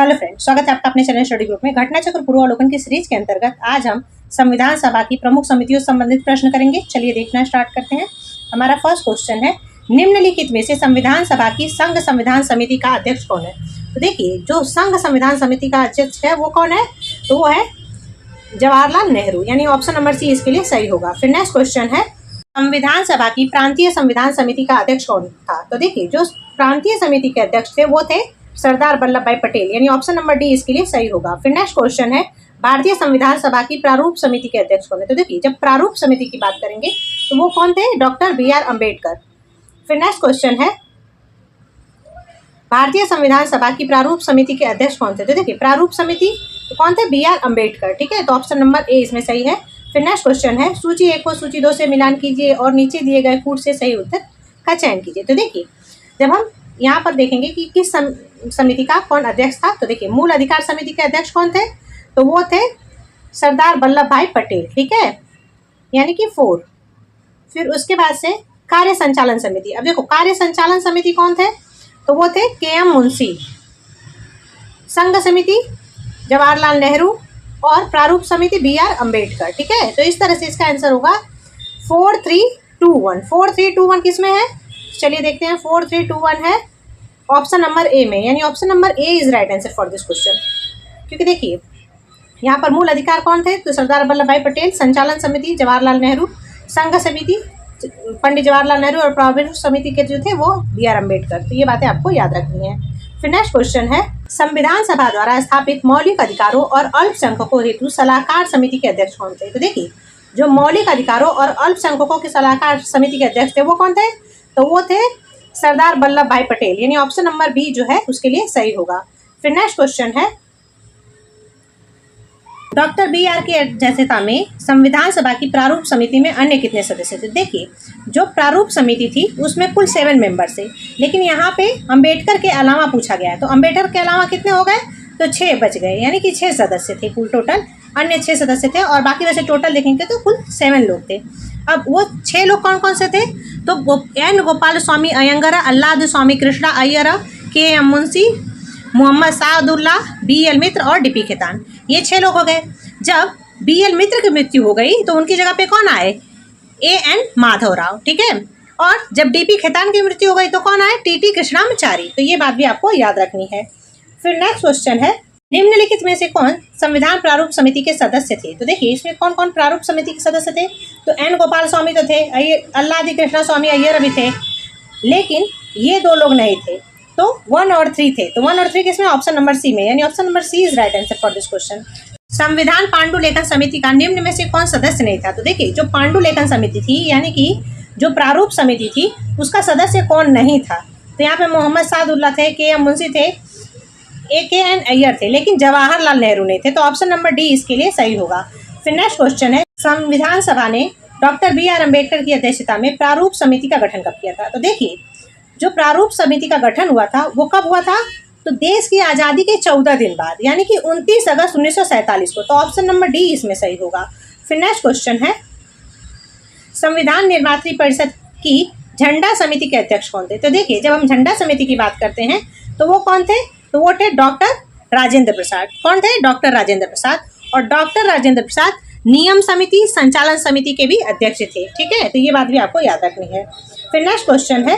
Hello friend, स्वागत है आपका अपने चैनल स्टडी ग्रुप में। घटना चक्र पूर्वावलोकन की सीरीज के अंतर्गत आज हम संविधान सभा की प्रमुख समितियों से संबंधित प्रश्न करेंगे। चलिए देखना स्टार्ट करते हैं। हमारा फर्स्ट क्वेश्चन है, निम्नलिखित में से संविधान सभा की संघ संविधान समिति का अध्यक्ष कौन है? तो देखिए, जो संघ संविधान समिति का अध्यक्ष है वो कौन है? तो वो है जवाहरलाल नेहरू, यानी ऑप्शन नंबर सी इसके लिए सही होगा। फिर नेक्स्ट क्वेश्चन है, संविधान सभा की प्रांतीय संविधान समिति का अध्यक्ष कौन था? तो देखिए, जो प्रांतीय समिति के अध्यक्ष थे वो थे सरदार वल्लभ भाई पटेल, यानी ऑप्शन नंबर डी इसके लिए सही होगा। फिर नेक्स्ट क्वेश्चन है, भारतीय संविधान सभा की प्रारूप समिति के अध्यक्ष कौन है? तो देखिए, जब प्रारूप समिति की बात करेंगे तो वो कौन थे? Doctor B R. अम्बेडकर। फिर नेक्स्ट क्वेश्चन है, भारतीय संविधान सभा की प्रारूप समिति के अध्यक्ष कौन थे? तो देखिए, प्रारूप समिति तो कौन थे? बी.आर. अम्बेडकर। ठीक है, तो ऑप्शन नंबर ए इसमें सही है। फिर नेक्स्ट क्वेश्चन है, सूची 1 को सूची 2 से मिलान कीजिए और नीचे दिए गए कूट से सही उत्तर का चयन कीजिए। तो देखिए, जब हम यहाँ पर देखेंगे कि किस समिति का कौन अध्यक्ष था, तो देखिए, मूल अधिकार समिति के अध्यक्ष कौन थे? तो वो थे सरदार वल्लभ भाई पटेल। ठीक है, यानी कि 4। फिर उसके बाद से कार्य संचालन समिति। अब देखो, कार्य संचालन समिति कौन थे? तो वो थे के.एम. मुंशी। संघ समिति जवाहरलाल नेहरू और प्रारूप समिति बी.आर. अम्बेडकर। ठीक है, तो इस तरह से इसका आंसर होगा 4321। 4321 किस में है? चलिए देखते हैं। 4321 है ऑप्शन नंबर ए में, यानी option number A is right answer for this question. क्योंकि देखिए, यहाँ पर मूल अधिकार कौन थे? तो सरदार वल्लभ भाई पटेल। संचालन समिति जवाहरलाल नेहरू, संघ समिति पंडित जवाहरलाल नेहरू और प्रारूप समिति के जो थे वो बी.आर. अम्बेडकर। तो ये बातें आपको याद रखनी है। फिर नेक्स्ट क्वेश्चन है, संविधान सभा द्वारा स्थापित मौलिक अधिकारों और अल्पसंख्यकों हेतु सलाहकार समिति के अध्यक्ष कौन थे? तो देखिए, जो मौलिक अधिकारों और अल्पसंख्यकों के सलाहकार समिति के अध्यक्ष थे वो कौन थे? तो वो थे सरदार वल्लभ भाई पटेल, यानी ऑप्शन नंबर बी जो है उसके लिए सही होगा। फिर नेक्स्ट क्वेश्चन है, डॉक्टर बी.आर. की अध्यक्षता में संविधान सभा की प्रारूप समिति में अन्य कितने सदस्य थे? देखिए, जो प्रारूप समिति थी उसमें कुल 7 मेंबर थे, लेकिन यहाँ पे अम्बेडकर के अलावा पूछा गया है, तो अम्बेडकर के अलावा कितने हो गए? तो 6 बच गए, यानी कि 6 सदस्य थे कुल टोटल। अन्य 6 सदस्य थे, और बाकी वैसे टोटल देखेंगे तो कुल 7 लोग थे। अब वो 6 लोग कौन कौन से थे? तो एन गोपाल स्वामी अयंगर, अल्लाद स्वामी कृष्णा अय्यर, के.एम. मुंशी, मोहम्मद सादुल्लाह, बी.एल. मित्र और डी.पी. खेतान। ये 6 लोग हो गए। जब बी.एल. मित्र की मृत्यु हो गई तो उनकी जगह पे कौन आए? ए.एन. माधव राव। ठीक है, और जब डी.पी. खेतान की मृत्यु हो गई तो कौन आए? टी.टी. कृष्णामाचारी। तो ये बात भी आपको याद रखनी है। फिर नेक्स्ट क्वेश्चन है, निम्नलिखित में से कौन संविधान प्रारूप समिति के सदस्य थे? तो देखिए, इसमें कौन कौन प्रारूप समिति के सदस्य थे? तो एन गोपाल स्वामी तो थे, अल्लादी कृष्णा स्वामी अय्यर भी थे, लेकिन ये 2 लोग नहीं थे। तो 1 और 3 थे। तो 1 और 3 किसमें? ऑप्शन नंबर सी में, यानी option number C is right answer for this question. संविधान पांडुलेखन समिति का निम्न में से कौन सदस्य नहीं था? तो देखिए, जो पांडुलेखन समिति थी, यानी कि जो प्रारूप समिति थी उसका सदस्य कौन नहीं था? तो यहाँ पे मोहम्मद सादुल्लाह थे, के.एम. मुंशी थे, ए.के.एन. अय्यर थे, लेकिन जवाहरलाल नेहरू नहीं थे। तो ऑप्शन नंबर डी इसके लिए सही होगा। फिर नेक्स्ट क्वेश्चन है, संविधान सभा ने डॉक्टर बी.आर. अम्बेडकर की अध्यक्षता में प्रारूप समिति का गठन कब किया था? तो देखिए, जो प्रारूप समिति का गठन हुआ था वो कब हुआ था? तो देश की आज़ादी के 14 दिन बाद, यानी कि 29 अगस्त 1947 को। तो ऑप्शन नंबर डी इसमें सही होगा। फिर नेक्स्ट क्वेश्चन है, संविधान निर्मात्री परिषद की झंडा समिति के अध्यक्ष कौन थे? तो देखिए, जब हम झंडा समिति की बात करते हैं तो वो कौन थे? तो वो थे डॉक्टर राजेंद्र प्रसाद। कौन थे? डॉक्टर राजेंद्र प्रसाद। और डॉक्टर राजेंद्र प्रसाद नियम समिति संचालन समिति के भी अध्यक्ष थे। ठीक है, तो ये बात भी आपको याद रखनी है। फिर नेक्स्ट क्वेश्चन है,